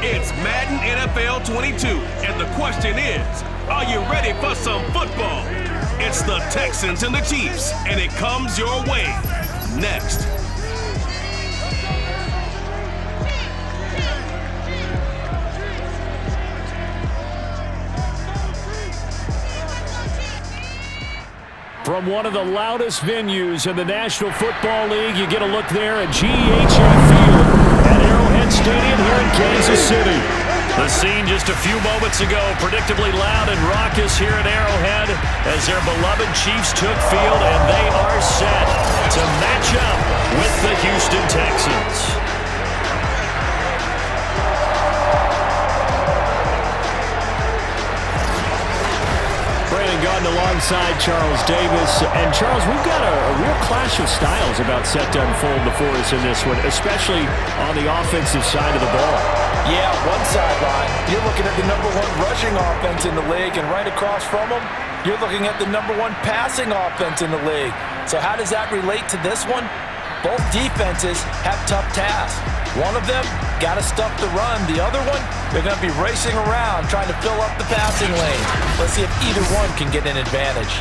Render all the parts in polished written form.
It's Madden NFL 22, and the question is, are you ready for some football? It's the Texans and the Chiefs, and it comes your way next. From one of the loudest venues in the National Football League, you get a look there at GEHF Field at Arrowhead Stadium here in Kansas City. The scene just a few moments ago, predictably loud and raucous here at Arrowhead as their beloved Chiefs took field, and they are set to match up with the Houston Texans. Gordon alongside Charles Davis. And Charles, we've got a real clash of styles about set to unfold before us in this one, especially on the offensive side of the ball. Yeah, one sideline, you're looking at the #1 rushing offense in the league, and right across from them, you're looking at the #1 passing offense in the league. So how does that relate to this one? Both defenses have tough tasks. One of them got to stop the run. The other one, they're going to be racing around trying to fill up the passing lane. Let's see if either one can get an advantage.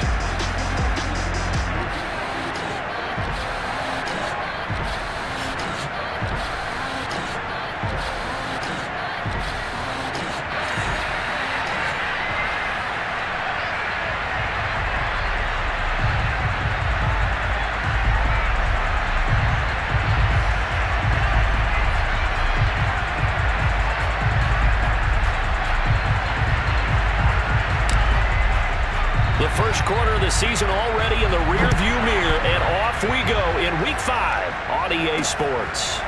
First quarter of the season already in the rearview mirror, and off we go in Week 5 on EA Sports.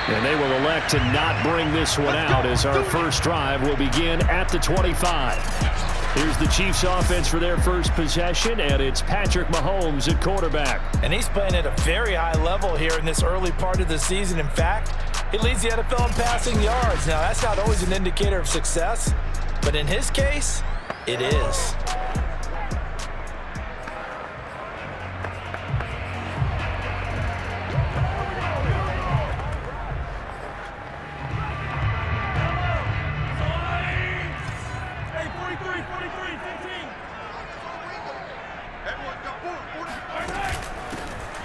And they will elect to not bring this one out as our first drive will begin at the 25. Here's the Chiefs offense for their first possession, and it's Patrick Mahomes at quarterback. And he's playing at a very high level here in this early part of the season. In fact, he leads the NFL in passing yards. Now, that's not always an indicator of success, but in his case, it is.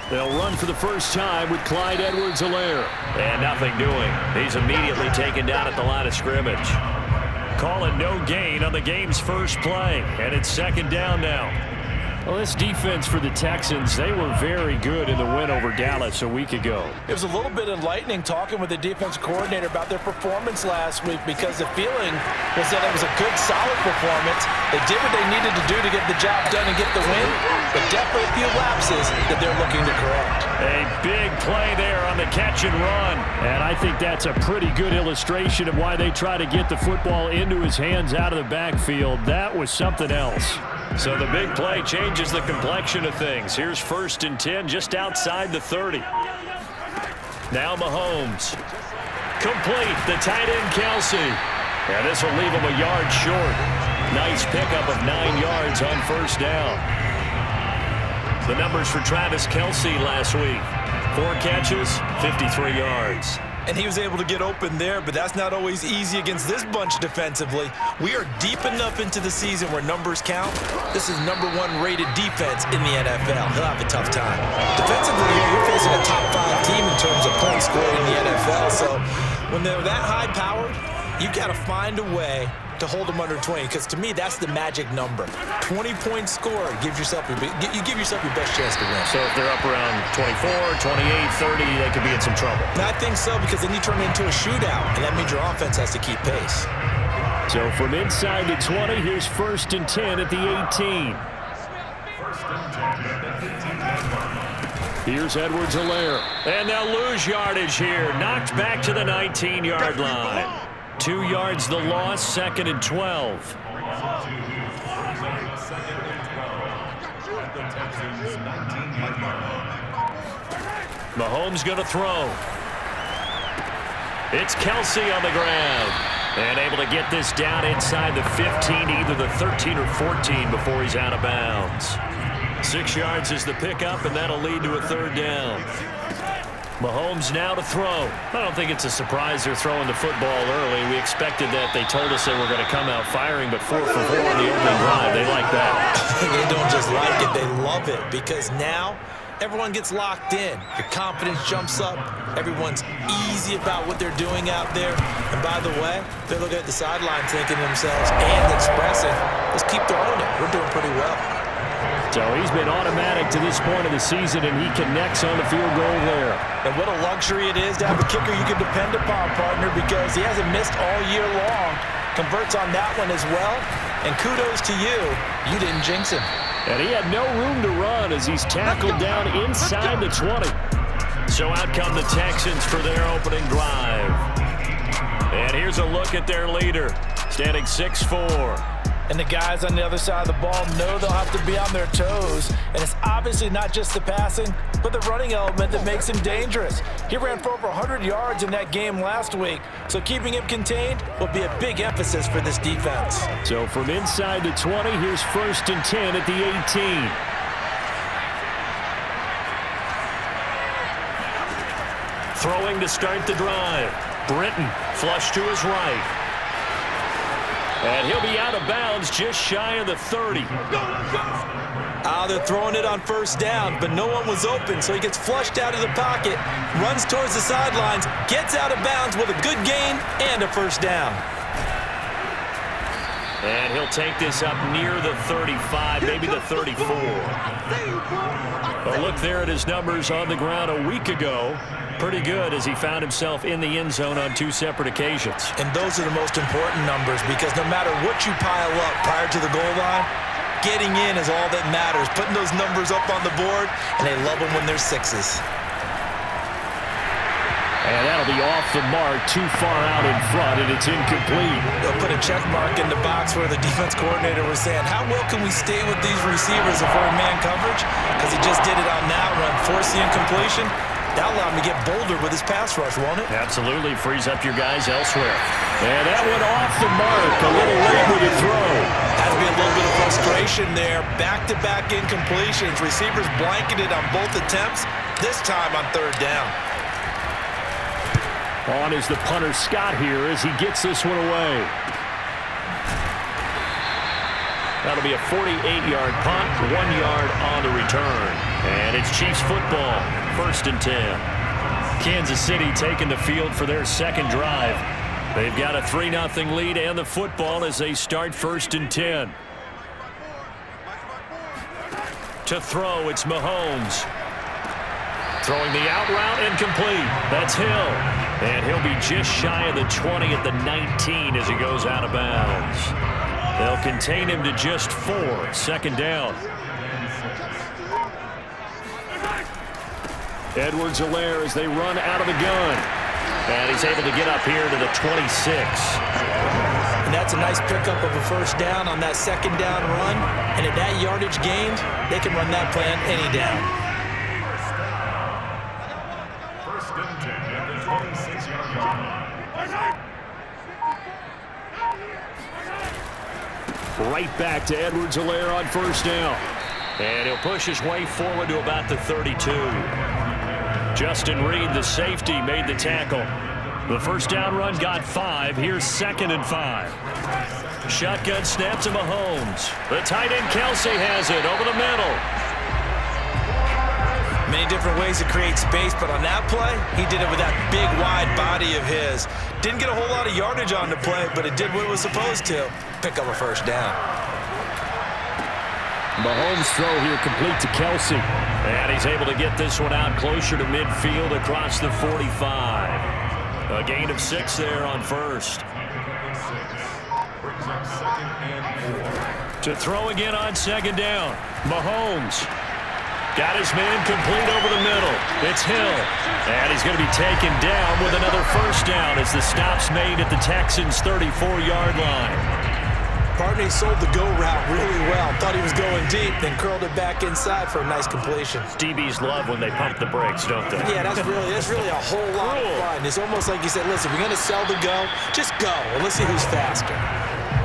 They'll run for the first time with Clyde Edwards-Helaire. And nothing doing. He's immediately taken down at the line of scrimmage. Calling no gain on the game's first play. And it's second down now. Well, this defense for the Texans, they were very good in the win over Dallas a week ago. It was a little bit enlightening talking with the defense coordinator about their performance last week, because the feeling was that it was a good, solid performance. They did what they needed to do to get the job done and get the win, but definitely a few lapses that they're looking to correct. A big play there on the catch and run. And I think that's a pretty good illustration of why they try to get the football into his hands out of the backfield. That was something else. So the big play changes the complexion of things. Here's 1st and 10 just outside the 30. Now Mahomes. Complete, the tight end Kelsey. And this will leave him a yard short. Nice pickup of 9 yards on first down. The numbers for Travis Kelsey last week. 4 catches, 53 yards. And he was able to get open there, but that's not always easy against this bunch defensively. We are deep enough into the season where numbers count. This is #1 rated defense in the NFL. He'll have a tough time. Defensively, you're facing a top 5 team in terms of points scored in the NFL. So when they're that high powered, you've got to find a way to hold them under 20, because to me, that's the magic number. 20 points scored, you give yourself your best chance to win. So if they're up around 24, 28, 30, they could be in some trouble. And I think so, because then you turn it into a shootout, and that means your offense has to keep pace. So from inside the 20, here's 1st and 10 at the 18. Here's Edwards-Helaire. And they'll lose yardage here. Knocked back to the 19-yard line. 2 yards the loss, 2nd and 12. Mahomes going to throw. It's Kelsey on the ground. And able to get this down inside the 15, either the 13 or 14 before he's out of bounds. 6 yards is the pickup, and that'll lead to a 3rd down. Mahomes now to throw. I don't think it's a surprise they're throwing the football early. We expected that. They told us they were going to come out firing, but 4 for 4 on the opening drive. They like that. They don't just like it, they love it, because now everyone gets locked in. Your confidence jumps up. Everyone's easy about what they're doing out there. And by the way, they're looking at the sideline thinking to themselves and expressing, let's keep throwing it. We're doing pretty well. So he's been automatic to this point of the season, and he connects on the field goal there. And what a luxury it is to have a kicker you can depend upon, partner, because he hasn't missed all year long. Converts on that one as well. And kudos to you. You didn't jinx him. And he had no room to run as he's tackled down inside the 20. So out come the Texans for their opening drive. And here's a look at their leader, standing 6'4". And the guys on the other side of the ball know they'll have to be on their toes. And it's obviously not just the passing, but the running element that makes him dangerous. He ran for over 100 yards in that game last week, so keeping him contained will be a big emphasis for this defense. So from inside the 20, here's 1st and 10 at the 18. Throwing to start the drive. Britton flush to his right. And he'll be out of bounds just shy of the 30. They're throwing it on 1st down, but no one was open, so he gets flushed out of the pocket, runs towards the sidelines, gets out of bounds with a good gain and a 1st down. And he'll take this up near the 35, maybe the 34. A look there at his numbers on the ground a week ago. Pretty good as he found himself in the end zone on 2 separate occasions. And those are the most important numbers, because no matter what you pile up prior to the goal line, getting in is all that matters. Putting those numbers up on the board, and they love them when they're 6s. And that'll be off the mark, too far out in front, and it's incomplete. They'll put a check mark in the box where the defense coordinator was saying, how well can we stay with these receivers if we're in man coverage? Because he just did it on that run, forcing incompletion. That'll allow him to get bolder with his pass rush, won't it? Absolutely. Frees up your guys elsewhere. And that went off the mark. A little late with the throw. Has to be a little bit of frustration there. Back-to-back incompletions. Receivers blanketed on both attempts, this time on 3rd down. On is the punter Scott here as he gets this one away. That'll be a 48-yard punt, 1 yard on the return. And it's Chiefs football, 1st and 10. Kansas City taking the field for their 2nd drive. They've got a 3-0 lead and the football as they start 1st and 10. To throw, it's Mahomes. Throwing the out route, incomplete. That's Hill. And he'll be just shy of the 20 at the 19 as he goes out of bounds. They'll contain him to just 4. 2nd down. Edwards-Helaire as they run out of the gun. And he's able to get up here to the 26. And that's a nice pickup of a 1st down on that 2nd down run. And at that yardage gained, they can run that play on any down. 1st and 10 at the 26-yard line. Right back to Edwards-Helaire on 1st down. And he'll push his way forward to about the 32. Justin Reed, the safety, made the tackle. The 1st down run got 5. Here's 2nd and 5. Shotgun snap to Mahomes. The tight end Kelsey has it over the middle. Many different ways to create space, but on that play, he did it with that big, wide body of his. Didn't get a whole lot of yardage on the play, but it did what it was supposed to. Pick up a 1st down. Mahomes' throw here complete to Kelsey. And he's able to get this one out closer to midfield across the 45. A gain of 6 there on 1st. Brings up 2nd and 4. To throw again on 2nd down. Mahomes. Got his man complete over the middle. It's Hill. And he's going to be taken down with another 1st down as the stop's made at the Texans' 34-yard line. Partner sold the go route really well. Thought he was going deep, then curled it back inside for a nice completion. DBs love when they pump the brakes, don't they? Yeah, that's really a whole lot of fun. It's almost like you said, listen, if you're going to sell the go, just go, and let's see who's faster.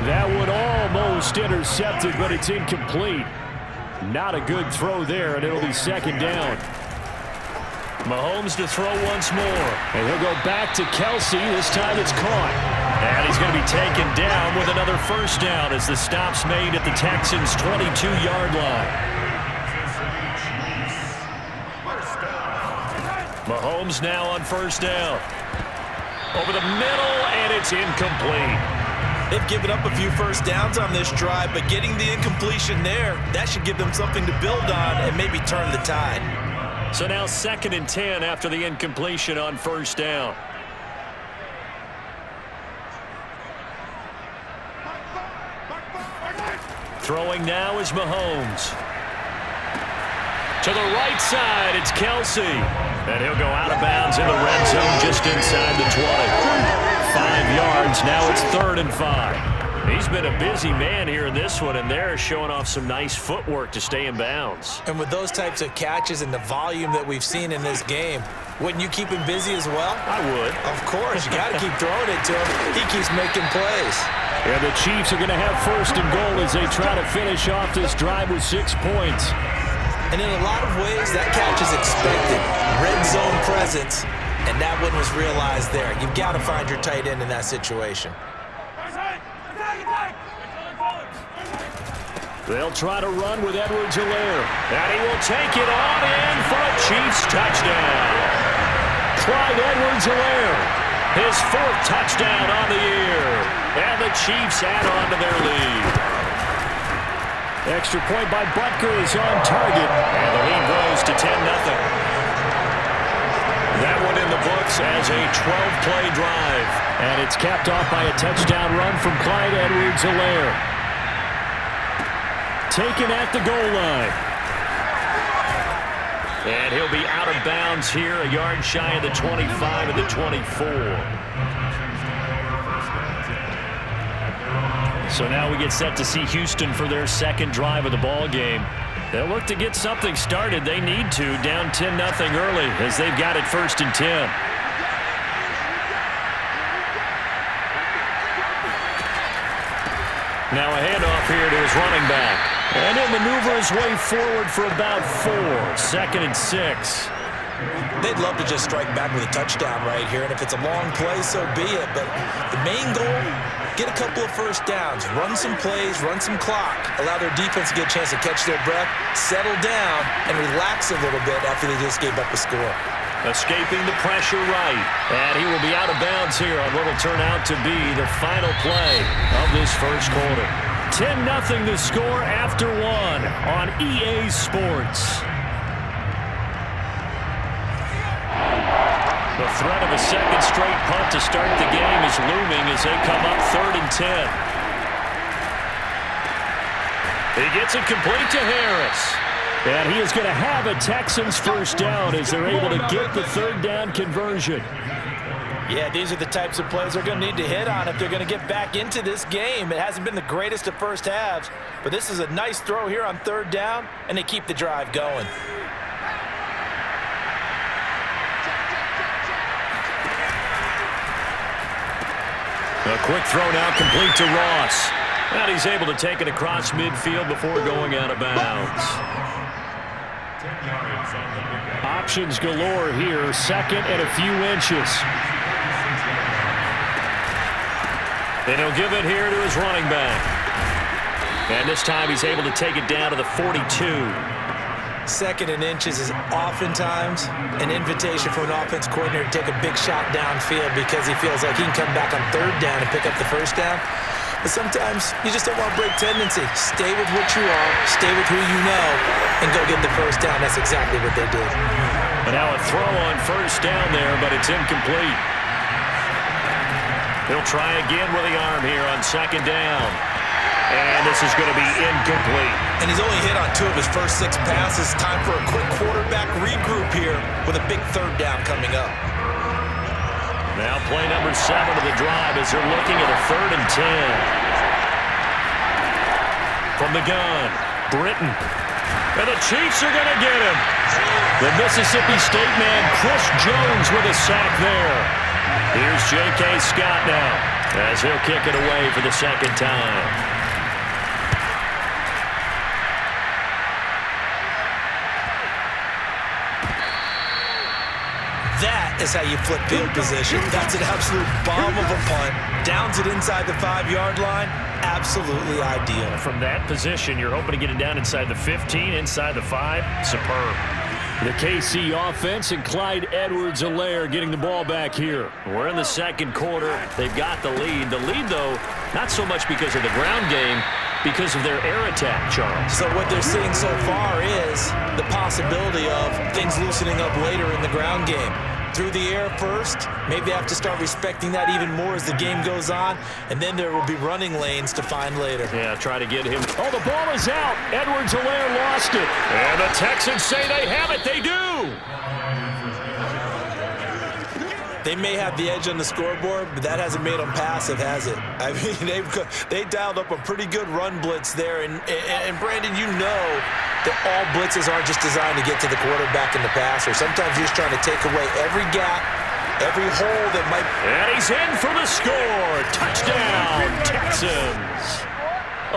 That one almost intercepted, but it's incomplete. Not a good throw there, and it'll be 2nd down. Mahomes to throw once more. And he'll go back to Kelsey. This time it's caught. And he's going to be taken down with another first down as the stop's made at the Texans' 22-yard line. Mahomes now on first down. Over the middle, and it's incomplete. They've given up a few first downs on this drive, but getting the incompletion there, that should give them something to build on and maybe turn the tide. So now 2nd and 10 after the incompletion on first down. Throwing now is Mahomes. To the right side, it's Kelsey. And he'll go out of bounds in the red zone just inside the 20. 5 yards, now it's 3rd and 5. He's been a busy man here in this one, and they're showing off some nice footwork to stay in bounds. And with those types of catches and the volume that we've seen in this game, wouldn't you keep him busy as well? I would. Of course. You got to keep throwing it to him. He keeps making plays. And the Chiefs are going to have 1st and goal as they try to finish off this drive with 6 points. And in a lot of ways, that catch is expected. Red zone presence, and that one was realized there. You've got to find your tight end in that situation. They'll try to run with Edwards-Helaire. And he will take it on in for a Chiefs touchdown. Clyde Edwards-Helaire, his 4th touchdown on the year. And the Chiefs add on to their lead. Extra point by Butker is on target. And the lead grows to 10-0. That one in the books as a 12-play drive. And it's capped off by a touchdown run from Clyde Edwards-Helaire. Taken at the goal line. And he'll be out of bounds here, a yard shy of the 25 of the 24. So now we get set to see Houston for their 2nd drive of the ball game. They'll look to get something started. They need to, down 10-0 early as they've got it 1st and 10. Now a handoff here to his running back. And he'll maneuver his way forward for about 4. 2nd and 6. They'd love to just strike back with a touchdown right here, and if it's a long play, so be it. But the main goal, get a couple of first downs, run some plays, run some clock, allow their defense to get a chance to catch their breath, settle down, and relax a little bit after they just gave up a score. Escaping the pressure right. And he will be out of bounds here on what will turn out to be the final play of this first quarter. 10-0 the score after 1 on EA Sports. The threat of a 2nd straight punt to start the game is looming as they come up 3rd and 10. He gets it complete to Harris. And he is going to have a Texans first down as they're able to get the 3rd down conversion. Yeah, these are the types of plays they're going to need to hit on if they're going to get back into this game. It hasn't been the greatest of first halves, but this is a nice throw here on 3rd down, and they keep the drive going. A quick throw now complete to Ross. And he's able to take it across midfield before going out of bounds. Options galore here. 2nd and a few inches. And he'll give it here to his running back. And this time he's able to take it down to the 42. 2nd and inches is oftentimes an invitation for an offense coordinator to take a big shot downfield because he feels like he can come back on 3rd down and pick up the first down. But sometimes you just don't want to break tendency. Stay with what you are, stay with who you know, and go get the first down. That's exactly what they did. And now a throw on first down there, but it's incomplete. He'll try again with the arm here on 2nd down. And this is going to be incomplete. And he's only hit on 2 of his first 6 passes. Time for a quick quarterback regroup here with a big 3rd down coming up. Now play number 7 of the drive as they're looking at a 3rd and 10. From the gun, Britton. And the Chiefs are going to get him. The Mississippi State man, Chris Jones, with a sack there. Here's J.K. Scott now as he'll kick it away for the 2nd time. is how you flip field position. That's an absolute bomb of a punt. Downs it inside the 5-yard line. Absolutely ideal. From that position, you're hoping to get it down inside the 15, inside the 5. Superb. The KC offense and Clyde Edwards-Helaire getting the ball back here. We're in the second quarter. They've got the lead. The lead, though, not so much because of the ground game, because of their air attack, Charles. So what they're seeing so far is the possibility of things loosening up later in the ground game. Through the air first, maybe they have to start respecting that even more as the game goes on, and then there will be running lanes to find later. Yeah, try to get him. Oh, the ball is out. Edwards-Helaire lost it. And the Texans say they have it. They do. They may have the edge on the scoreboard, but that hasn't made them passive, has it? I mean, they dialed up a pretty good run blitz there. And Brandon, you know that all blitzes aren't just designed to get to the quarterback and the passer. Sometimes you're just trying to take away every gap, every hole that might... And he's in for the score. Touchdown, Texans.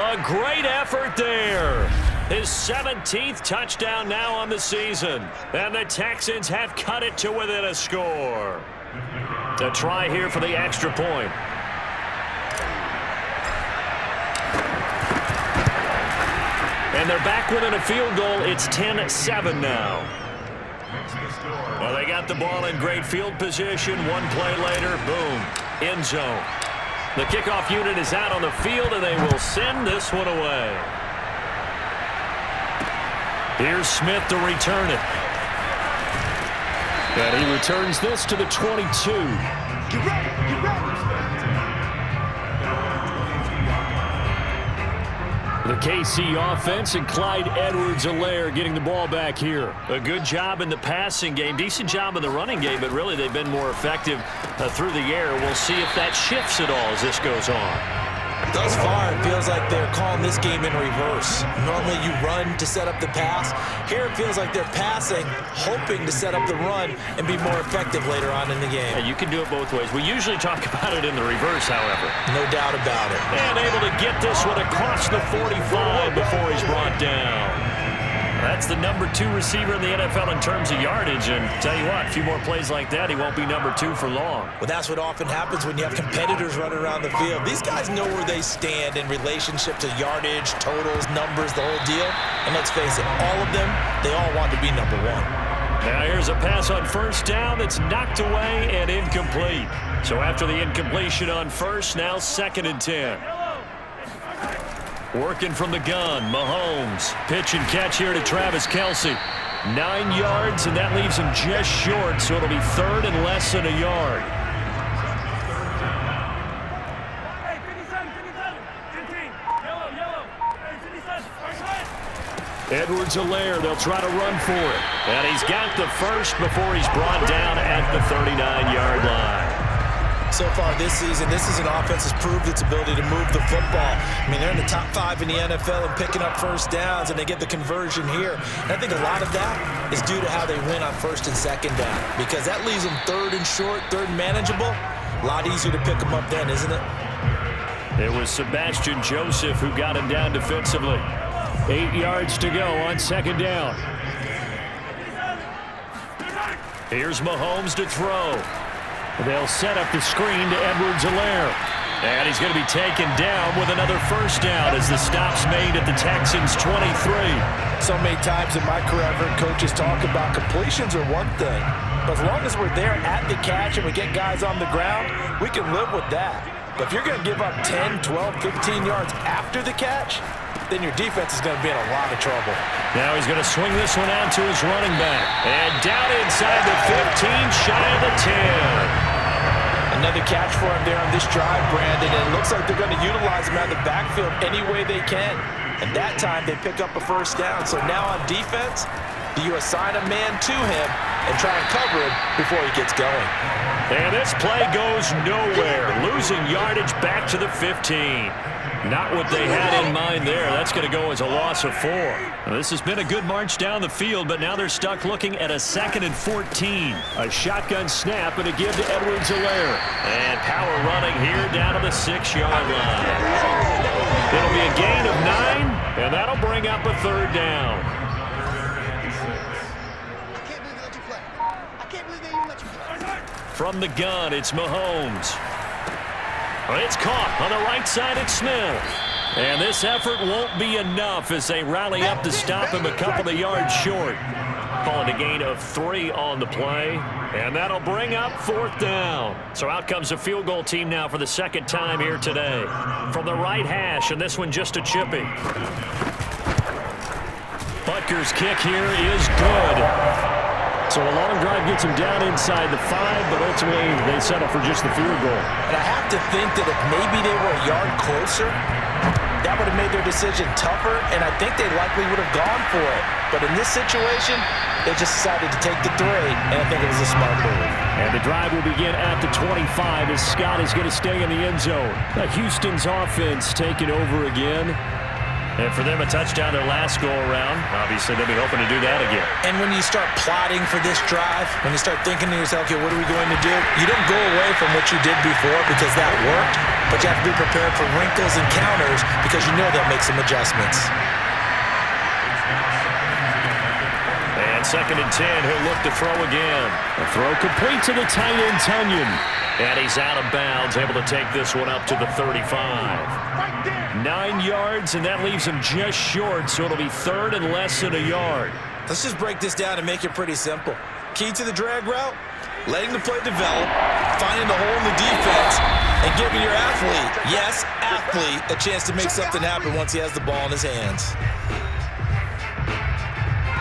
A great effort there. His 17th touchdown now on the season. And the Texans have cut it to within a score. A try here for the extra point. And they're back within a field goal. It's 10-7 now. Well, they got the ball in great field position. One play later, boom, end zone. The kickoff unit is out on the field, and they will send this one away. Here's Smith to return it. And he returns this to the 22. Get ready, get ready. The KC offense and Clyde Edwards-Helaire getting the ball back here. A good job in the passing game, decent job in the running game, but really they've been more effective through the air. We'll see if that shifts at all as this goes on. Thus far, it feels like they're calling this game in reverse. Normally you run to set up the pass. Here it feels like they're passing, hoping to set up the run and be more effective later on in the game. Yeah, you can do it both ways. We usually talk about it in the reverse, however. No doubt about it. And able to get this one across the 45 before he's brought down. That's the number 2 receiver in the NFL in terms of yardage. And tell you what, a few more plays like that, he won't be number 2 for long. Well, that's what often happens when you have competitors running around the field. These guys know where they stand in relationship to yardage, totals, numbers, the whole deal. And let's face it, all of them, they all want to be number 1. Now here's a pass on first down that's knocked away and incomplete. So after the incompletion on first, now 2nd and 10. Working from the gun, Mahomes. Pitch and catch here to Travis Kelce. 9 yards, and that leaves him just short, so it'll be 3rd and less than a yard. Edwards-Helaire, they'll try to run for it. And he's got the first before he's brought down at the 39-yard line. So far this season, this is an offense that's proved its ability to move the football. I mean, they're in the top 5 in the NFL and picking up first downs, and they get the conversion here. And I think a lot of that is due to how they win on 1st and 2nd down, because that leaves them 3rd and short, 3rd and manageable. A lot easier to pick them up then, isn't it? It was Sebastian Joseph who got him down defensively. 8 yards to go on 2nd down. Here's Mahomes to throw. They'll set up the screen to Edwards-Helaire. And he's going to be taken down with another first down as the stop's made at the Texans' 23. So many times in my career, I've heard coaches talk about completions are one thing. But as long as we're there at the catch and we get guys on the ground, we can live with that. But if you're going to give up 10, 12, 15 yards after the catch, then your defense is going to be in a lot of trouble. Now he's going to swing this one out to his running back. And down inside the 15, shy of the 10. Another catch for him there on this drive, Brandon, and it looks like they're going to utilize him out of the backfield any way they can. And that time they pick up a first down. So now on defense, do you assign a man to him and try and cover him before he gets going? And this play goes nowhere, losing yardage back to the 15. Not what they had in mind there. That's going to go as a loss of 4. Now, this has been a good march down the field, but now they're stuck looking at a 2nd and 14. A shotgun snap and a give to Edwards-Helaire. And power running here down to the 6-yard line. It'll be a gain of 9, and that'll bring up a 3rd down. I can't believe they let you play. I can't believe they even let you play. From the gun, it's Mahomes. It's caught on the right side. It's Smith. And this effort won't be enough as they rally up to stop him a couple of yards short. Calling a gain of 3 on the play. And that'll bring up 4th down. So out comes a field goal team now for the second time here today. From the right hash, and this one just a chippy. Butker's kick here is good. So a long drive gets him down inside the 5, but ultimately they settle for just the field goal. And I have to think that if maybe they were a yard closer, that would have made their decision tougher, and I think they likely would have gone for it. But in this situation, they just decided to take the 3, and I think it was a smart move. And the drive will begin at the 25 as Scott is going to stay in the end zone. Houston's offense taking over again. And for them, a touchdown their last go-around. Obviously, they'll be hoping to do that again. And when you start plotting for this drive, when you start thinking to yourself, okay, what are we going to do? You don't go away from what you did before because that worked, but you have to be prepared for wrinkles and counters because you know they'll make some adjustments. And 2nd and 10, he'll look to throw again. A throw complete to the tight end, Tunyon. And he's out of bounds, able to take this one up to the 35. 9 yards, and that leaves him just short, so it'll be 3rd and less than a yard. Let's just break this down and make it pretty simple. Key to the drag route, letting the play develop, finding the hole in the defense, and giving your athlete, yes, athlete, a chance to make something happen once he has the ball in his hands.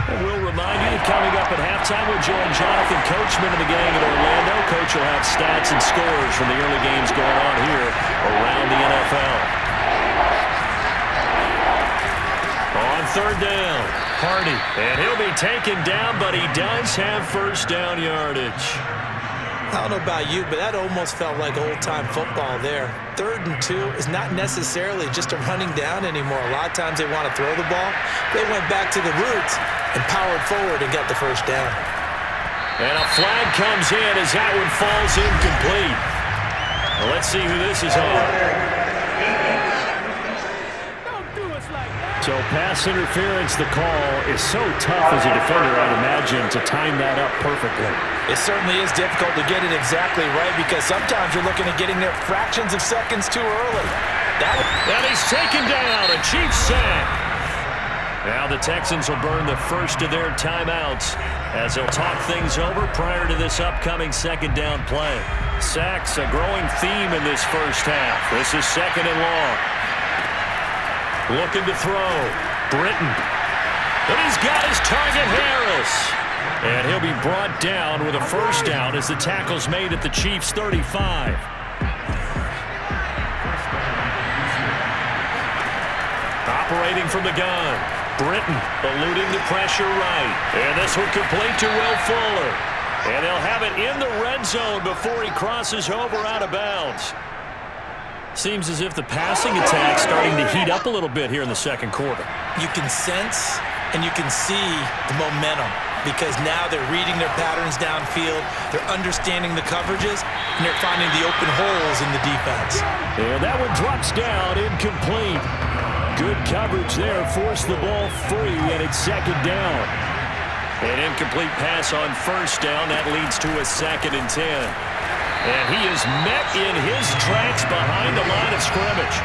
And we'll remind you that coming up at halftime, we'll join Jonathan Coachman and the gang in Orlando. Coach will have stats and scores from the early games going on here around the NFL. On 3rd down, Hardy. And he'll be taken down, but he does have 1st down yardage. I don't know about you, but that almost felt like old-time football there. 3rd and 2 is not necessarily just a running down anymore. A lot of times they want to throw the ball. They went back to the roots and powered forward and got the 1st down. And a flag comes in as that one falls incomplete. Well, let's see who this is on. So pass interference, the call is so tough as a defender, I'd imagine, to time that up perfectly. It certainly is difficult to get it exactly right because sometimes you're looking at getting there fractions of seconds too early. And he's taken down, a Chiefs sack. Now the Texans will burn the first of their timeouts as they'll talk things over prior to this upcoming 2nd down play. Sacks, a growing theme in this first half. This is 2nd and long. Looking to throw. Britton. And he's got his target, Harris. And he'll be brought down with a 1st down as the tackle's made at the Chiefs' 35. Operating from the gun. Britton eluding the pressure right. And this one complete to Will Fuller. And they'll have it in the red zone before he crosses over out of bounds. Seems as if the passing attack's starting to heat up a little bit here in the 2nd quarter. You can sense and you can see the momentum because now they're reading their patterns downfield, they're understanding the coverages, and they're finding the open holes in the defense. And that one drops down, incomplete. Good coverage there, forced the ball free, and it's 2nd down. An incomplete pass on 1st down, that leads to a 2nd and 10. And he is met in his tracks behind the line of scrimmage.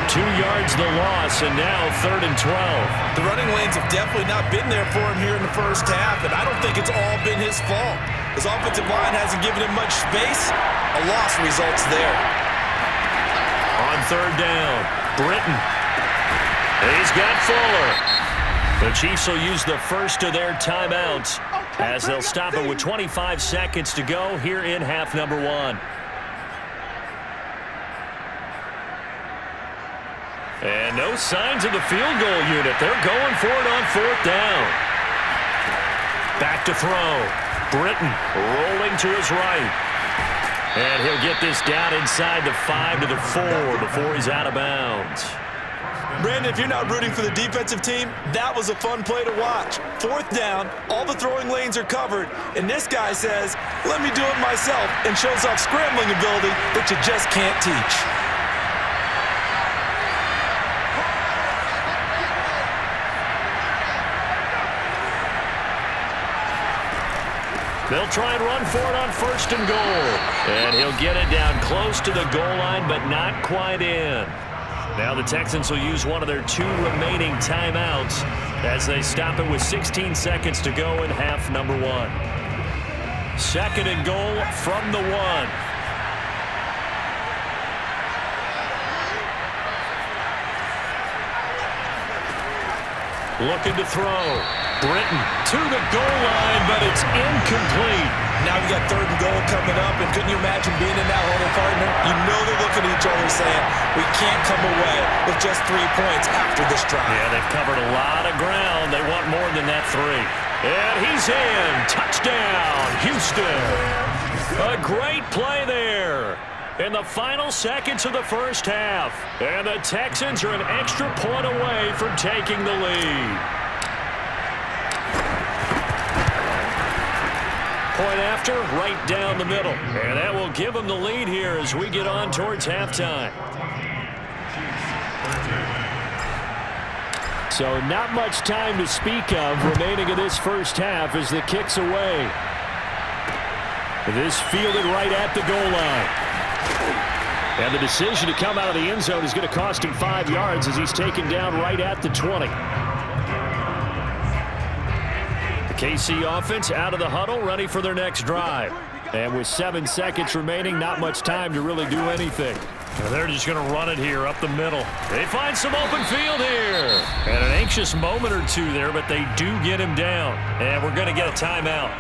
2 yards the loss, and now 3rd and 12. The running lanes have definitely not been there for him here in the first half, and I don't think it's all been his fault. His offensive line hasn't given him much space. A loss results there. On 3rd down, Britton. He's got Fuller. The Chiefs will use the first of their timeouts as they'll stop it with 25 seconds to go here in half number 1. And no signs of the field goal unit. They're going for it on 4th down. Back to throw. Britton rolling to his right. And he'll get this down inside the 5 to the 4 before he's out of bounds. Brandon, if you're not rooting for the defensive team, that was a fun play to watch. 4th down, all the throwing lanes are covered, and this guy says, let me do it myself, and shows off scrambling ability that you just can't teach. They'll try and run for it on 1st and goal. And he'll get it down close to the goal line, but not quite in. Now the Texans will use one of their 2 remaining timeouts as they stop it with 16 seconds to go in half number 1. 2nd and goal from the 1. Looking to throw. Britton to the goal line, but it's incomplete. Now we got 3rd and goal coming up, and couldn't you imagine being in that huddle, partner? You know they're looking at each other saying, we can't come away with just 3 points after this drive. Yeah, they've covered a lot of ground. They want more than that 3. And he's in. Touchdown, Houston. A great play there in the final seconds of the first half. And the Texans are an extra point away from taking the lead. Point after, right down the middle. And that will give them the lead here as we get on towards halftime. So not much time to speak of remaining in this first half as the kick's away. This fielded right at the goal line. And the decision to come out of the end zone is going to cost him 5 yards as he's taken down right at the 20. The KC offense out of the huddle, ready for their next drive. And with 7 seconds remaining, not much time to really do anything. And they're just going to run it here up the middle. They find some open field here. And an anxious moment or two there, but they do get him down. And we're going to get a timeout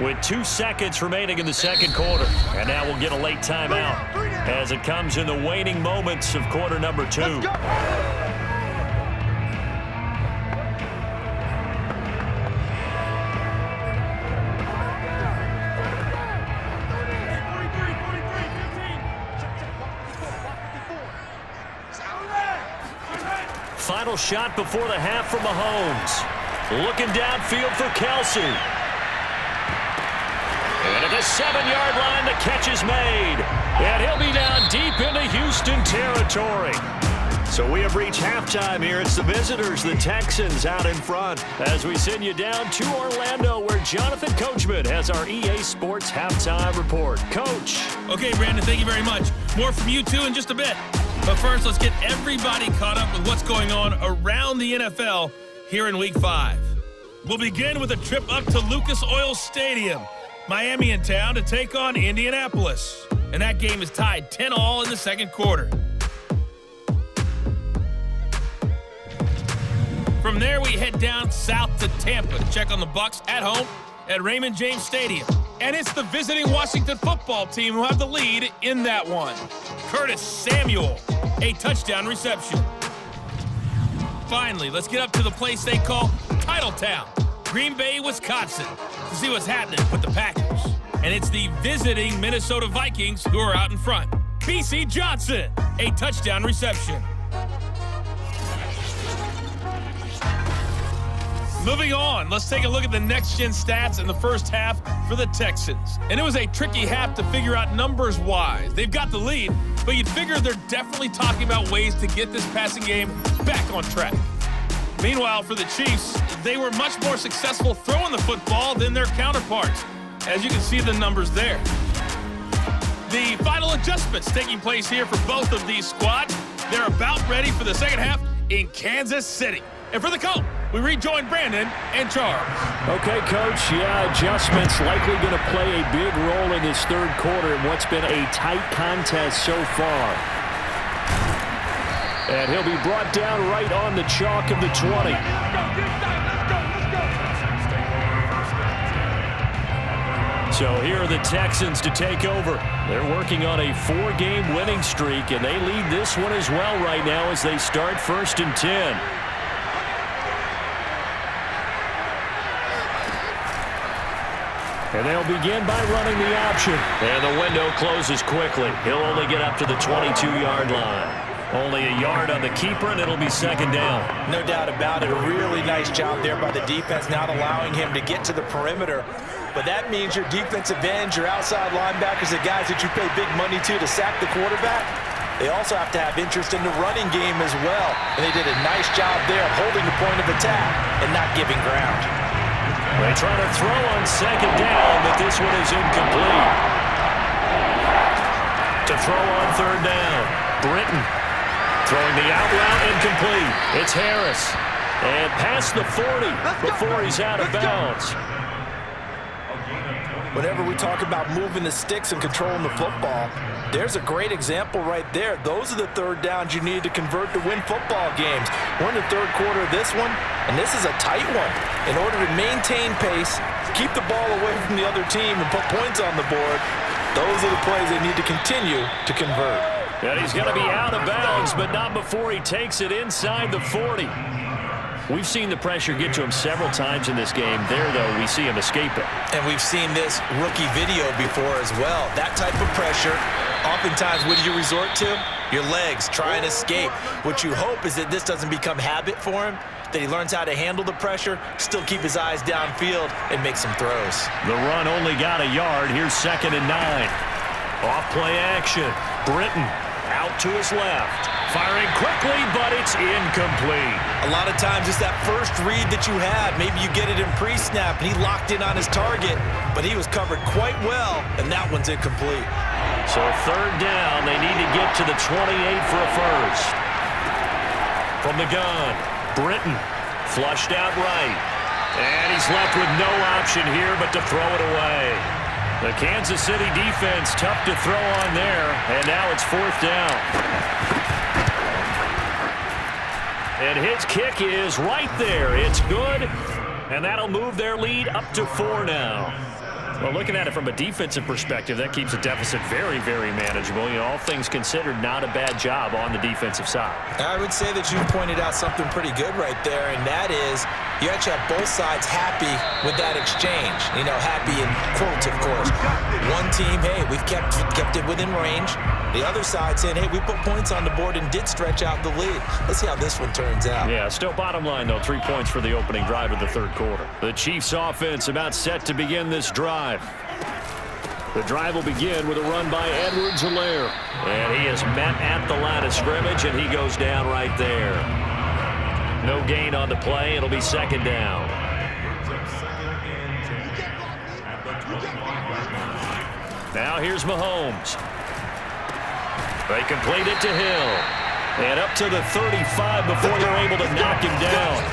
with 2 seconds remaining in the second quarter. And now we'll get a late timeout as it comes in the waning moments of quarter number 2. Final shot before the half from Mahomes. Looking downfield for Kelsey. And at the 7-yard line, the catch is made. And he'll be down deep into Houston territory. So we have reached halftime here. It's the visitors, the Texans, out in front. As we send you down to Orlando, where Jonathan Coachman has our EA Sports halftime report. Coach. Okay, Brandon, thank you very much. More from you two in just a bit. But first, let's get everybody caught up with what's going on around the NFL here in Week 5. We'll begin with a trip up to Lucas Oil Stadium. Miami in town to take on Indianapolis. And that game is tied 10-all in the second quarter. From there, we head down south to Tampa to check on the Bucs at home at Raymond James Stadium. And it's the visiting Washington football team who have the lead in that one. Curtis Samuel, a touchdown reception. Finally, let's get up to the place they call Titletown, Green Bay, Wisconsin, to see what's happening with the Packers. And it's the visiting Minnesota Vikings who are out in front. B.C. Johnson, a touchdown reception. Moving on, let's take a look at the next-gen stats in the first half for the Texans. And it was a tricky half to figure out numbers-wise. They've got the lead, but you'd figure they're definitely talking about ways to get this passing game back on track. Meanwhile, for the Chiefs, they were much more successful throwing the football than their counterparts, as you can see the numbers there. The final adjustments taking place here for both of these squads. They're about ready for the second half in Kansas City. And for the Colt, we rejoin Brandon and Charles. Okay, Coach. Yeah, adjustments likely going to play a big role in this third quarter in what's been a tight contest so far. And he'll be brought down right on the chalk of the 20. So here are the Texans to take over. They're working on a 4-game winning streak, and they lead this one as well right now as they start 1st and 10. And they'll begin by running the option. And the window closes quickly. He'll only get up to the 22-yard line. Only a yard on the keeper, and it'll be second down. No doubt about it. A really nice job there by the defense, not allowing him to get to the perimeter. But that means your defensive ends, your outside linebackers, the guys that you pay big money to sack the quarterback, they also have to have interest in the running game as well. And they did a nice job there of holding the point of attack and not giving ground. They try to throw on second down, but this one is incomplete. To throw on third down, Britton throwing the out route, incomplete. It's Harris. And past the 40 before he's out of bounds. Whenever we talk about moving the sticks and controlling the football, there's a great example right there. Those are the third downs you need to convert to win football games. We're in the third quarter of this one, and this is a tight one. In order to maintain pace, keep the ball away from the other team, and put points on the board, those are the plays they need to continue to convert. And he's going to be out of bounds, but not before he takes it inside the 40. We've seen the pressure get to him several times in this game. There, though, we see him escape it. And we've seen this rookie video before as well. That type of pressure, oftentimes, what do you resort to? Your legs, try and escape. What you hope is that this doesn't become habit for him, that he learns how to handle the pressure, still keep his eyes downfield, and make some throws. The run only got a yard. Here's 2nd and 9. Off play action. Britton out to his left. Firing quickly, but it's incomplete. A lot of times it's that first read that you have. Maybe you get it in pre-snap, and he locked in on his target, but he was covered quite well, and that one's incomplete. So third down, they need to get to the 28 for a first. From the gun, Britton flushed out right. And he's left with no option here but to throw it away. The Kansas City defense tough to throw on there, and now it's 4th down. And his kick is right there. It's good, and that'll move their lead up to 4 now. Well, looking at it from a defensive perspective, that keeps the deficit very, very manageable. You know, all things considered, not a bad job on the defensive side. I would say that you pointed out something pretty good right there, and that is you actually have both sides happy with that exchange. You know, happy in quotes, of course. One team, hey, we've kept it within range. The other side saying, hey, we put points on the board and did stretch out the lead. Let's see how this one turns out. Yeah, still bottom line, though, 3 points for the opening drive of the third quarter. The Chiefs offense about set to begin this drive. The drive will begin with a run by Edwards-Helaire. And he is met at the line of scrimmage, and he goes down right there. No gain on the play. It'll be 2nd down. Now here's Mahomes. They complete it to Hill. And up to the 35 before they're able to knock him down.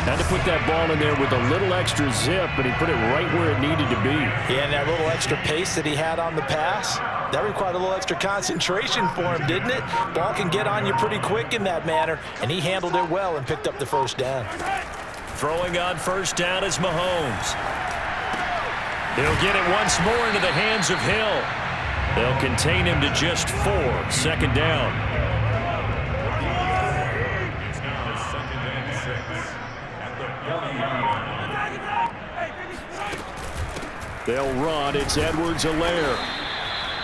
Had to put that ball in there with a little extra zip, but he put it right where it needed to be. Yeah, and that little extra pace that he had on the pass, that required a little extra concentration for him, didn't it? Ball can get on you pretty quick in that manner, and he handled it well and picked up the first down. Throwing on first down is Mahomes. He'll get it once more into the hands of Hill. They'll contain him to just 4. 2nd down. They'll run. It's Edwards-Helaire.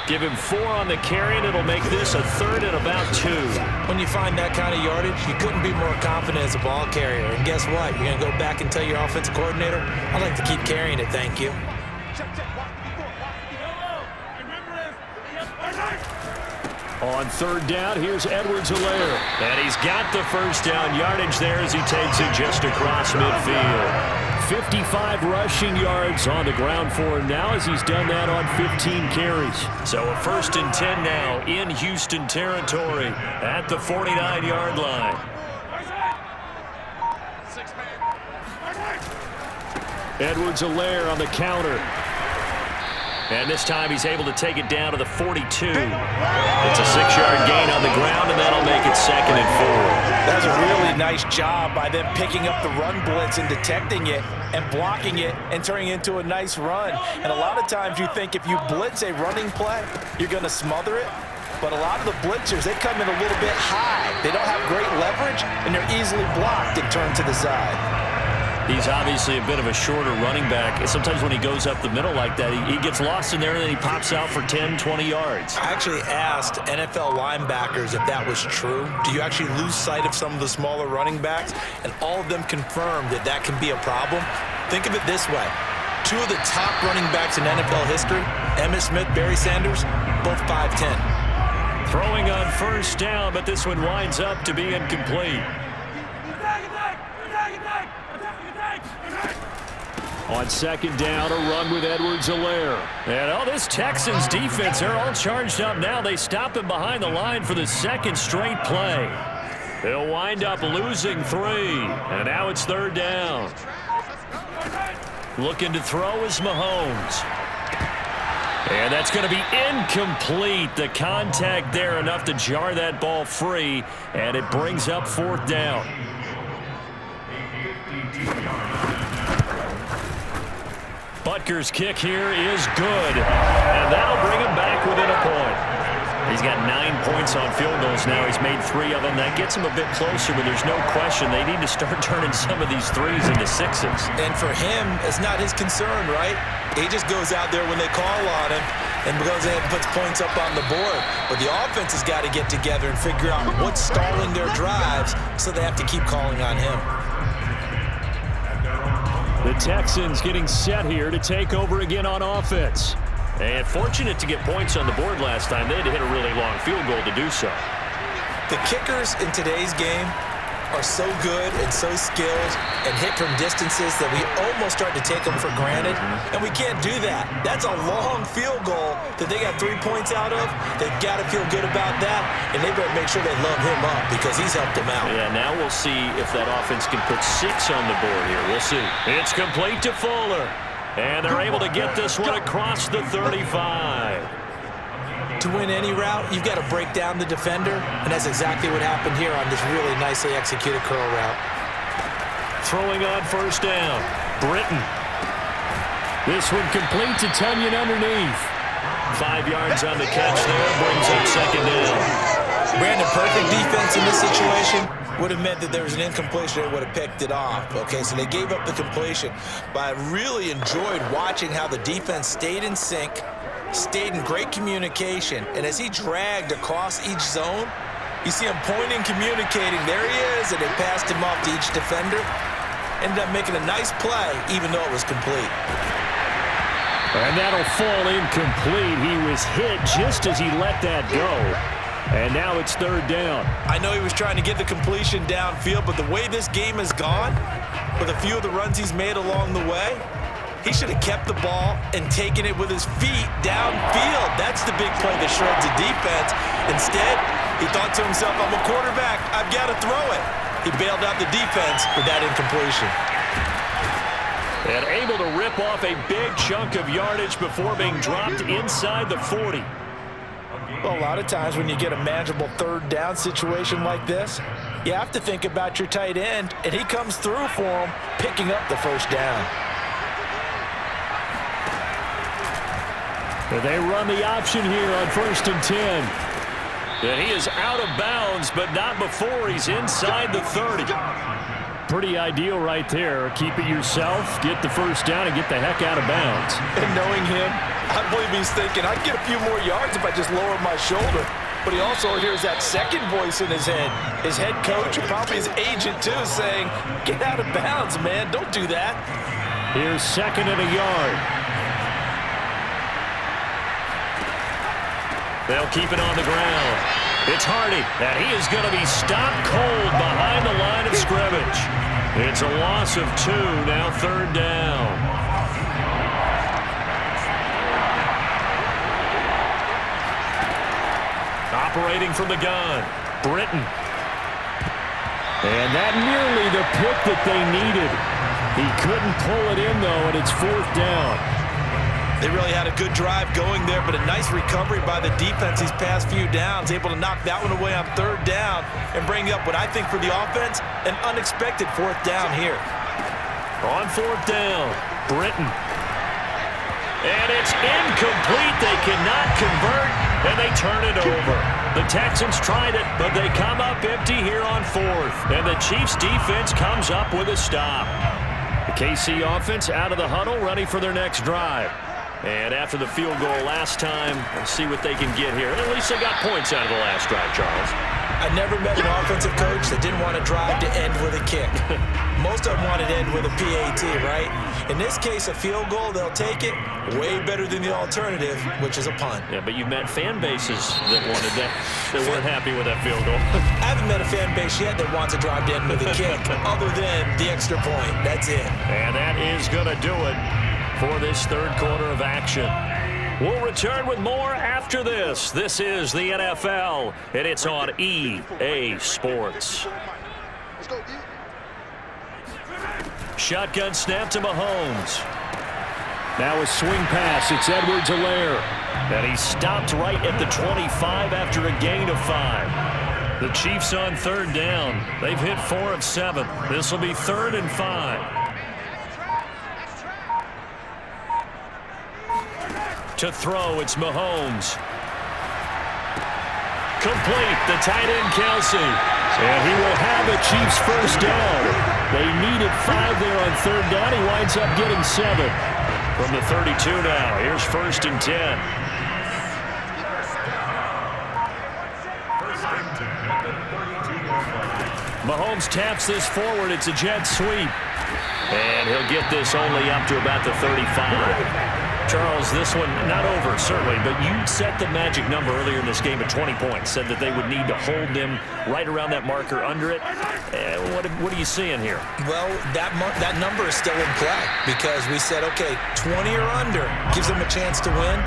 Give him 4 on the carry, and it'll make this a 3rd and about 2. When you find that kind of yardage, you couldn't be more confident as a ball carrier. And guess what? You're going to go back and tell your offensive coordinator, I'd like to keep carrying it, thank you. On third down, here's Edwards-Helaire. And he's got the first down yardage there as he takes it just across midfield. 55 rushing yards on the ground for him now as he's done that on 15 carries. So a 1st and 10 now in Houston territory at the 49-yard line. Edwards-Helaire on the counter. And this time he's able to take it down to the 42. It's a 6-yard gain on the ground, and that'll make it 2nd and 4. That's a really nice job by them picking up the run blitz and detecting it and blocking it and turning it into a nice run. And a lot of times you think if you blitz a running play, you're going to smother it. But a lot of the blitzers, they come in a little bit high. They don't have great leverage, and they're easily blocked and turned to the side. He's obviously a bit of a shorter running back. Sometimes when he goes up the middle like that, he gets lost in there and then he pops out for 10, 20 yards. I actually asked NFL linebackers if that was true. Do you actually lose sight of some of the smaller running backs? And all of them confirmed that that can be a problem. Think of it this way. 2 of the top running backs in NFL history, Emmitt Smith, Barry Sanders, both 5'10". Throwing on first down, but this one winds up to be incomplete. On second down, a run with Edwards-Helaire. And this Texans defense, they're all charged up now. They stop him behind the line for the second straight play. They'll wind up losing 3. And now it's third down. Looking to throw is Mahomes. And that's going to be incomplete. The contact there enough to jar that ball free. And it brings up fourth down. Butker's kick here is good. And that'll bring him back within a point. He's got 9 points on field goals now. He's made 3 of them. That gets him a bit closer, but there's no question they need to start turning some of these 3s into 6s. And for him, it's not his concern, right? He just goes out there when they call on him and goes ahead and puts points up on the board. But the offense has got to get together and figure out what's stalling their drives, so they have to keep calling on him. The Texans getting set here to take over again on offense. And fortunate to get points on the board last time. They had to hit a really long field goal to do so. The kickers in today's game are so good and so skilled and hit from distances that we almost start to take them for granted, and we can't do that. That's a long field goal that they got 3 points out of. They've got to feel good about that, and they better make sure they love him up because he's helped them out. Yeah, now we'll see if that offense can put 6 on the board here. We'll see. It's complete to Fuller, and they're able to get this one across the 35. To win any route, you've got to break down the defender, and that's exactly what happened here on this really nicely executed curl route. Throwing on first down, Britton. This one complete to Tunyon underneath. 5 yards on the catch there, brings up second down. Brandon, perfect defense in this situation would have meant that there was an incompletion. They would have picked it off. Okay, so they gave up the completion. But I really enjoyed watching how the defense stayed in sync, stayed in great communication, and as he dragged across each zone, you see him pointing, communicating. There he is, and they passed him off to each defender. Ended up making a nice play, even though it was complete. And that'll fall incomplete. He was hit just as he let that go. And now it's third down. I know he was trying to get the completion downfield, but the way this game has gone, with a few of the runs he's made along the way, he should have kept the ball and taken it with his feet downfield. That's the big play that shreds the defense. Instead, he thought to himself, I'm a quarterback, I've got to throw it. He bailed out the defense with that incompletion. And able to rip off a big chunk of yardage before being dropped inside the 40. Well, a lot of times when you get a manageable third down situation like this, you have to think about your tight end, and he comes through for him, picking up the first down. They run the option here on 1st and 10. And he is out of bounds, but not before he's inside the 30. Pretty ideal right there. Keep it yourself, get the first down, and get the heck out of bounds. And knowing him, I believe he's thinking, I'd get a few more yards if I just lowered my shoulder. But he also hears that second voice in his head. His head coach, and probably his agent too, saying, get out of bounds, man. Don't do that. Here's second and a yard. They'll keep it on the ground. It's Hardy, and he is going to be stopped cold behind the line of scrimmage. It's a loss of 2, now third down. Operating from the gun, Britton. And that nearly the pick that they needed. He couldn't pull it in, though, and it's fourth down. They really had a good drive going there, but a nice recovery by the defense these past few downs, able to knock that one away on third down and bring up what I think for the offense, an unexpected fourth down here. On fourth down, Britton. And it's incomplete. They cannot convert, and they turn it over. The Texans tried it, but they come up empty here on fourth, and the Chiefs' defense comes up with a stop. The KC offense out of the huddle, ready for their next drive. And after the field goal last time, let's see what they can get here. At least they got points out of the last drive, Charles. I never met an offensive coach that didn't want to drive to end with a kick. Most of them wanted to end with a PAT, right? In this case, a field goal, they'll take it. Way better than the alternative, which is a punt. Yeah, but you've met fan bases that wanted that, that weren't happy with that field goal. I haven't met a fan base yet that wants to drive to end with a kick, other than the extra point. That's it. And that is going to do it for this third quarter of action. We'll return with more after this. This is the NFL, and it's on EA Sports. Shotgun snap to Mahomes. Now a swing pass. It's Edwards-Helaire. And he's stopped right at the 25 after a gain of 5. The Chiefs on third down. They've hit 4 of 7. This will be 3rd and 5. To throw, it's Mahomes. Complete, the tight end Kelsey. And he will have a Chiefs first down. They needed 5 there on third down. He winds up getting 7. From the 32 now, here's 1st and 10. Mahomes taps this forward. It's a jet sweep. And he'll get this only up to about the 35. Charles, this one not over, certainly, but you set the magic number earlier in this game at 20 points, said that they would need to hold them right around that marker under it. What are you seeing here? Well, that number is still in play because we said, okay, 20 or under gives them a chance to win.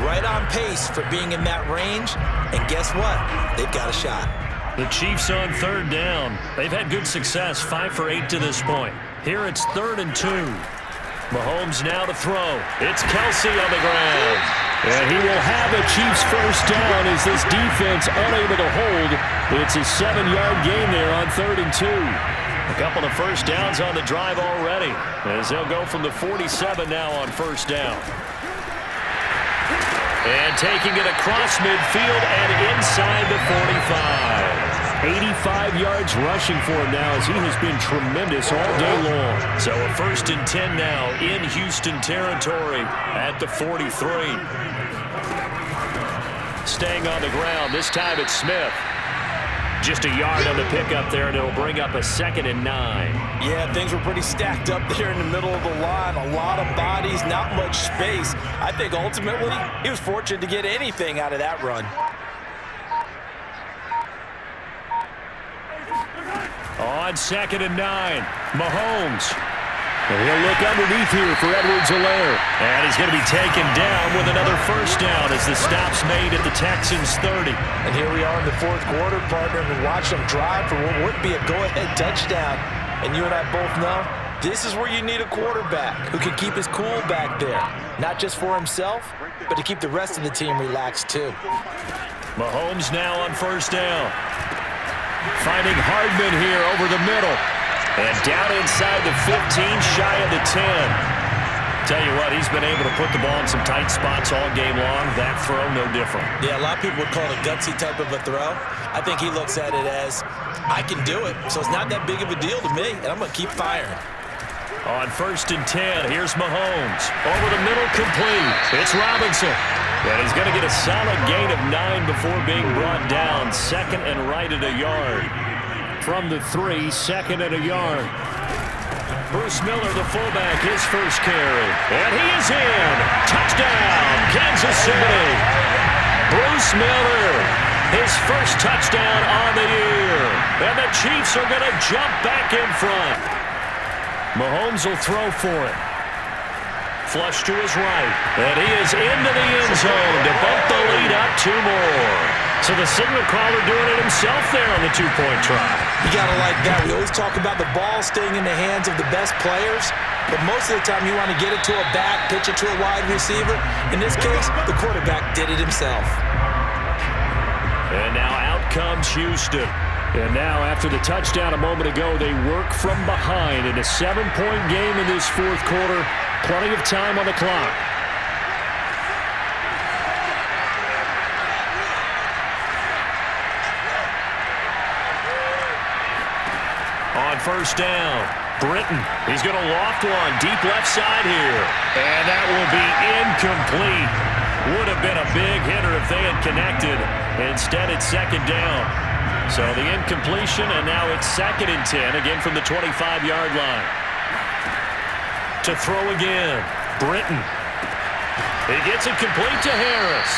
Right on pace for being in that range, and guess what? They've got a shot. The Chiefs on third down. They've had good success, 5 for 8 to this point. Here it's 3rd and 2. Mahomes now to throw. It's Kelsey on the ground. And he will have a Chiefs first down as this defense unable to hold. It's a 7-yard gain there on 3rd and 2. A couple of first downs on the drive already as they'll go from the 47 now on first down. And taking it across midfield and inside the 45. 85 yards rushing for him now as he has been tremendous all day long. So a 1st and 10 now in Houston territory at the 43. Staying on the ground, this time it's Smith. Just a yard on the pickup there, and it'll bring up a 2nd and 9. Yeah, things were pretty stacked up there in the middle of the line. A lot of bodies, not much space. I think ultimately he was fortunate to get anything out of that run. On 2nd and 9, Mahomes. And he'll look underneath here for Edwards-Helaire. And he's going to be taken down with another first down as the stop's made at the Texans 30. And here we are in the 4th quarter, partner, and watch them drive for what would be a go-ahead touchdown. And you and I both know this is where you need a quarterback who can keep his cool back there. Not just for himself, but to keep the rest of the team relaxed too. Mahomes now on first down. Finding Hardman here over the middle. And down inside the 15, shy of the 10. Tell you what, he's been able to put the ball in some tight spots all game long. That throw, no different. Yeah, a lot of people would call it a gutsy type of a throw. I think he looks at it as, I can do it, so it's not that big of a deal to me, and I'm going to keep firing. On 1st and 10, here's Mahomes. Over the middle, complete. It's Robinson. And he's going to get a solid gain of 9 before being brought down. 2nd and right at a yard. From the 3, 2nd and a yard. Bruce Miller, the fullback, his first carry. And he is in. Touchdown, Kansas City. Bruce Miller, his first touchdown on the year. And the Chiefs are going to jump back in front. Mahomes will throw for it. Flush to his right. And he is into the end zone to bump the lead up 2 more. So the signal caller doing it himself there on the 2-point try. You got to like that. We always talk about the ball staying in the hands of the best players, but most of the time you want to get it to a back, pitch it to a wide receiver. In this case, the quarterback did it himself. And now out comes Houston. And now after the touchdown a moment ago, they work from behind in a 7-point game in this 4th quarter. Plenty of time on the clock. On first down, Britton. He's going to loft one deep left side here. And that will be incomplete. Would have been a big hitter if they had connected. Instead, it's 2nd down. So the incompletion, and now it's 2nd and 10, again from the 25-yard line. To throw again, Britton. He gets it complete to Harris.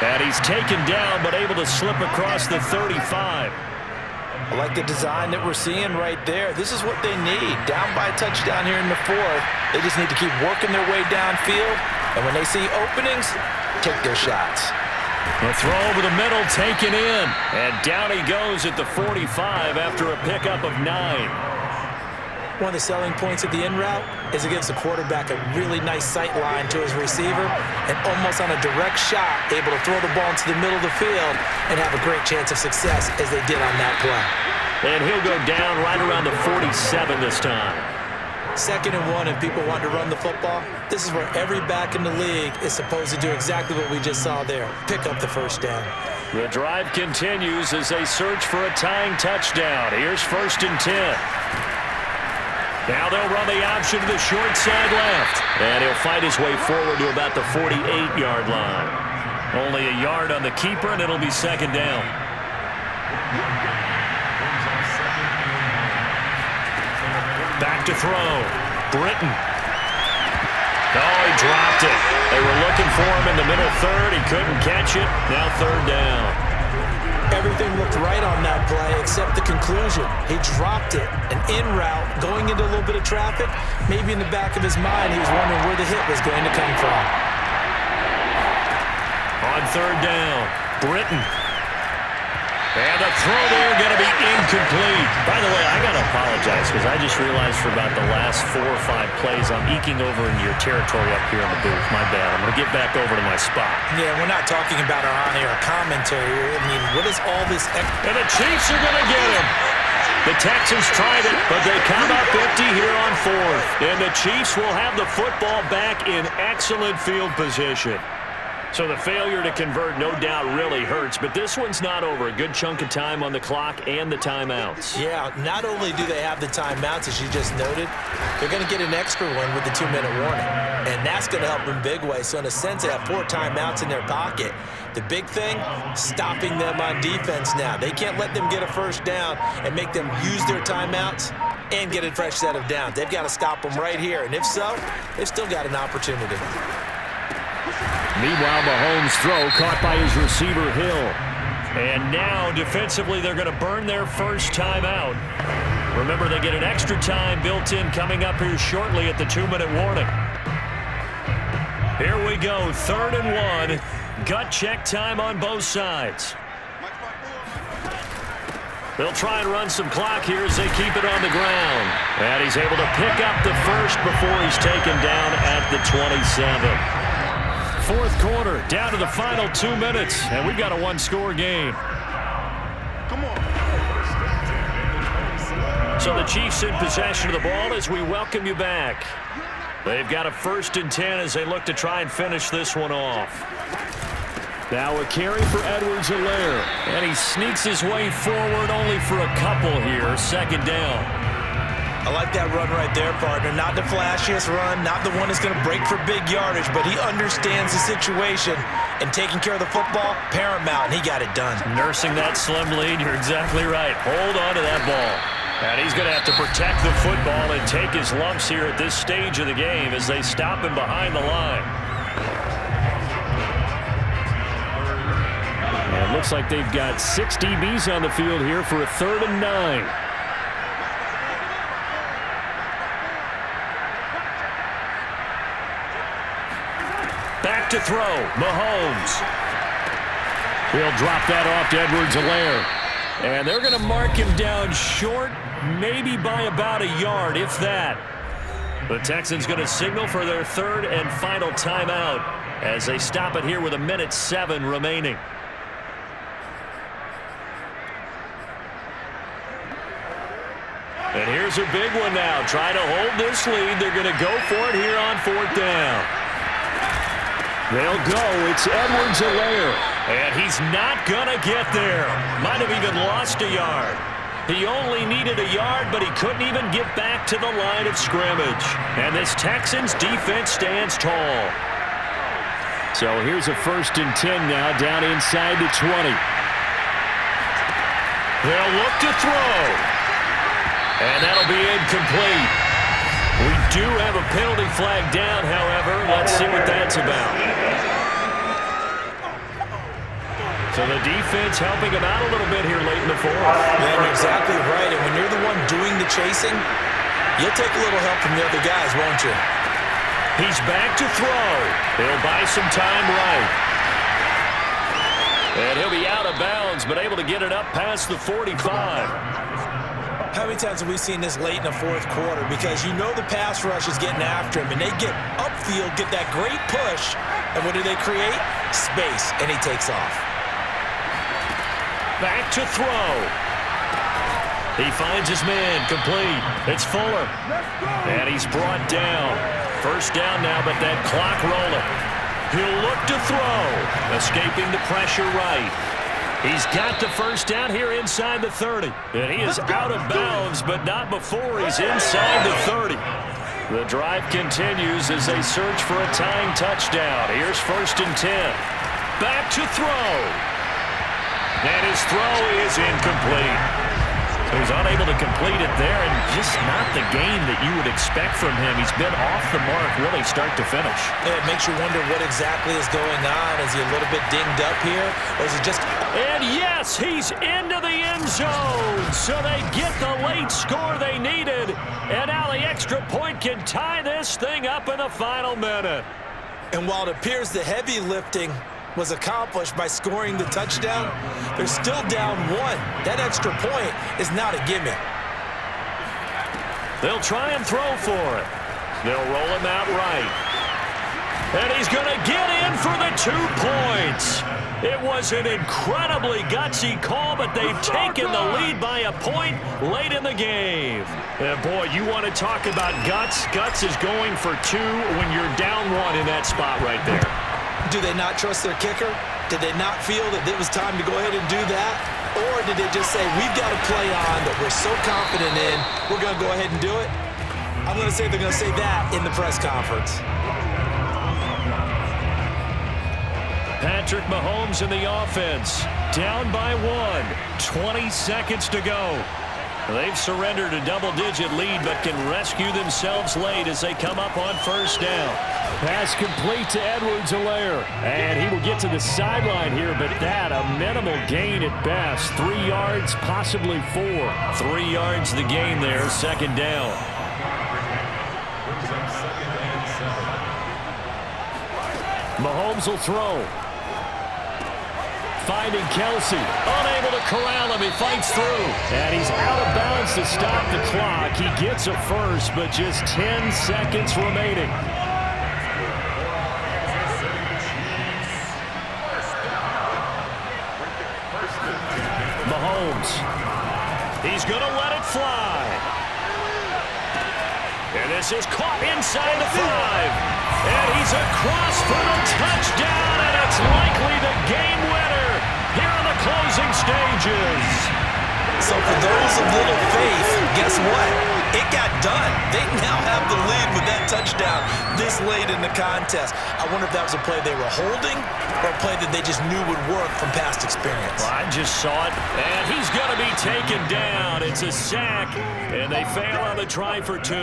And he's taken down, but able to slip across the 35. I like the design that we're seeing right there. This is what they need. Down by a touchdown here in the 4th. They just need to keep working their way downfield. And when they see openings, take their shots. The throw over the middle, taken in. And down he goes at the 45 after a pickup of 9. One of the selling points of the in route is it gives the quarterback a really nice sight line to his receiver and almost on a direct shot able to throw the ball into the middle of the field and have a great chance of success as they did on that play. And he'll go down right around the 47 this time. 2nd and 1 and people want to run the football. This is where every back in the league is supposed to do exactly what we just saw there. Pick up the first down. The drive continues as they search for a tying touchdown. Here's 1st and 10. Now they'll run the option to the short side left. And he'll fight his way forward to about the 48-yard line. Only a yard on the keeper, and it'll be 2nd down. Back to throw. Britton. Oh, he dropped it. They were looking for him in the middle 3rd. He couldn't catch it. Now 3rd down. Everything looked right on that play except the conclusion. He dropped it. An in route, going into a little bit of traffic. Maybe in the back of his mind, he was wondering where the hit was going to come from. On 3rd down, Britton. And the throw there going to be incomplete. By the way, I got to apologize because I just realized for about the last 4 or 5 plays I'm eking over into your territory up here in the booth. My bad. I'm going to get back over to my spot. Yeah, we're not talking about our on-air commentary. I mean, what is all this? And the Chiefs are going to get him. The Texans tried it, but they come up empty here on 4th. And the Chiefs will have the football back in excellent field position. So the failure to convert no doubt really hurts, but this one's not over. A good chunk of time on the clock and the timeouts. Yeah, not only do they have the timeouts, as you just noted, they're going to get an extra one with the 2-minute warning. And that's going to help in a big way. So in a sense, they have 4 timeouts in their pocket. The big thing, stopping them on defense now. They can't let them get a first down and make them use their timeouts and get a fresh set of downs. They've got to stop them right here. And if so, they've still got an opportunity. Meanwhile, Mahomes' throw caught by his receiver, Hill. And now, defensively, they're going to burn their first timeout. Remember, they get an extra time built in coming up here shortly at the 2-minute warning. Here we go, 3rd and 1. Gut check time on both sides. They'll try and run some clock here as they keep it on the ground. And he's able to pick up the first before he's taken down at the 27. 4th quarter, down to the final 2 minutes, and we've got a 1-score game. Come on. So the Chiefs in possession of the ball as we welcome you back. They've got a 1st and 10 as they look to try and finish this one off. Now a carry for Edwards-Helaire, and he sneaks his way forward only for a couple here, 2nd down. I like that run right there, partner. Not the flashiest run, not the one that's going to break for big yardage, but he understands the situation, and taking care of the football, paramount, and he got it done. Nursing that slim lead, you're exactly right. Hold on to that ball. And he's going to have to protect the football and take his lumps here at this stage of the game as they stop him behind the line. And it looks like they've got 6 DBs on the field here for a 3rd and 9. Back to throw, Mahomes. He'll drop that off to Edwards-Helaire. And they're going to mark him down short, maybe by about a yard, if that. The Texans going to signal for their 3rd and final timeout as they stop it here with 1:07 remaining. And here's a big one now. Trying to hold this lead. They're going to go for it here on 4th down. They'll go. It's Edwards-Helaire. And he's not going to get there. Might have even lost a yard. He only needed a yard, but he couldn't even get back to the line of scrimmage. And this Texans defense stands tall. So here's a 1st and 10 now down inside the 20. They'll look to throw. And that'll be incomplete. We do have a penalty flag down, however. Let's see what that's about. So the defense helping him out a little bit here late in the fourth. Yeah, you're exactly right. And when you're the one doing the chasing, you'll take a little help from the other guys, won't you? He's back to throw. He'll buy some time right. And he'll be out of bounds, but able to get it up past the 45. How many times have we seen this late in the fourth quarter? Because you know the pass rush is getting after him, and they get upfield, get that great push, and what do they create? Space, and he takes off. Back to throw. He finds his man, complete. It's Fuller. And he's brought down. First down now, but that clock rolling. He'll look to throw. Escaping the pressure right. He's got the first down here inside the 30. And he is out of bounds, but not before he's inside the 30. The drive continues as they search for a tying touchdown. Here's 1st and 10. Back to throw. And his throw is incomplete. So he's unable to complete it there, and just not the game that you would expect from him. He's been off the mark really start to finish. Yeah, it makes you wonder what exactly is going on. Is he a little bit dinged up here, or is it just... And yes, he's into the end zone. So they get the late score they needed, and now the extra point can tie this thing up in the final minute. And while it appears the heavy lifting was accomplished by scoring the touchdown, they're still down 1. That extra point is not a gimme. They'll try and throw for it. They'll roll him out right. And he's going to get in for the 2 points. It was an incredibly gutsy call, but they've taken the lead by a point late in the game. And boy, you want to talk about guts. Guts is going for 2 when you're down 1 in that spot right there. Do they not trust their kicker? Did they not feel that it was time to go ahead and do that? Or did they just say, we've got a play on that we're so confident in, we're going to go ahead and do it? I'm going to say they're going to say that in the press conference. Patrick Mahomes in the offense. Down by 1. 20 seconds to go. They've surrendered a double-digit lead, but can rescue themselves late as they come up on 1st down. Pass complete to Edwards-Helaire. And he will get to the sideline here, but that a minimal gain at best. 3 yards, possibly 4. 3 yards the gain there, 2nd down. Mahomes will throw. Finding Kelsey, unable to corral him, he fights through. And he's out of bounds to stop the clock. He gets a first, but just 10 seconds remaining. Mahomes, he's going to let it fly. And this is caught inside the 5. And he's across for the touchdown, and it's likely the game winner here in the closing stages. So for those of little faith, guess what? It got done. They now have the lead with that touchdown this late in the contest. I wonder if that was a play they were holding or a play that they just knew would work from past experience. Well, I just saw it, and he's going to be taken down. It's a sack, and they fail on the try for 2.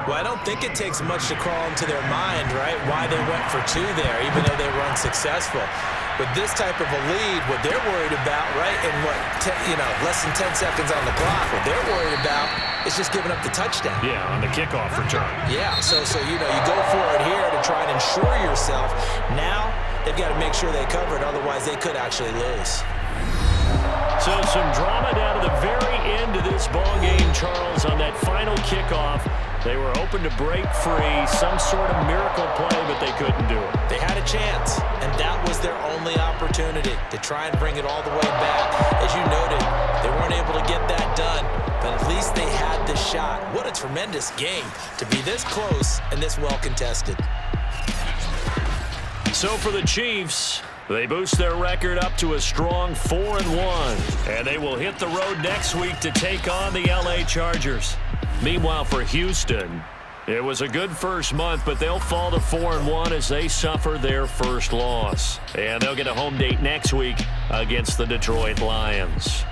Well, I don't think it takes much to crawl into their mind, right, why they went for 2 there, even though they were unsuccessful. With this type of a lead, what they're worried about, right, and less than 10 seconds on the clock, what they're worried about is just giving up the touchdown. Yeah, on the kickoff return. Yeah, so you go for it here to try and ensure yourself. Now they've got to make sure they cover it, otherwise they could actually lose. So some drama down to the very end of this ball game, Charles, on that final kickoff. They were hoping to break free, some sort of miracle play, but they couldn't do it. They had a chance, and that was their only opportunity to try and bring it all the way back. As you noted, they weren't able to get that done, but at least they had the shot. What a tremendous game to be this close and this well contested. So for the Chiefs, they boost their record up to a strong 4-1, and they will hit the road next week to take on the LA Chargers. Meanwhile, for Houston, it was a good first month, but they'll fall to 4-1 as they suffer their first loss. And they'll get a home date next week against the Detroit Lions.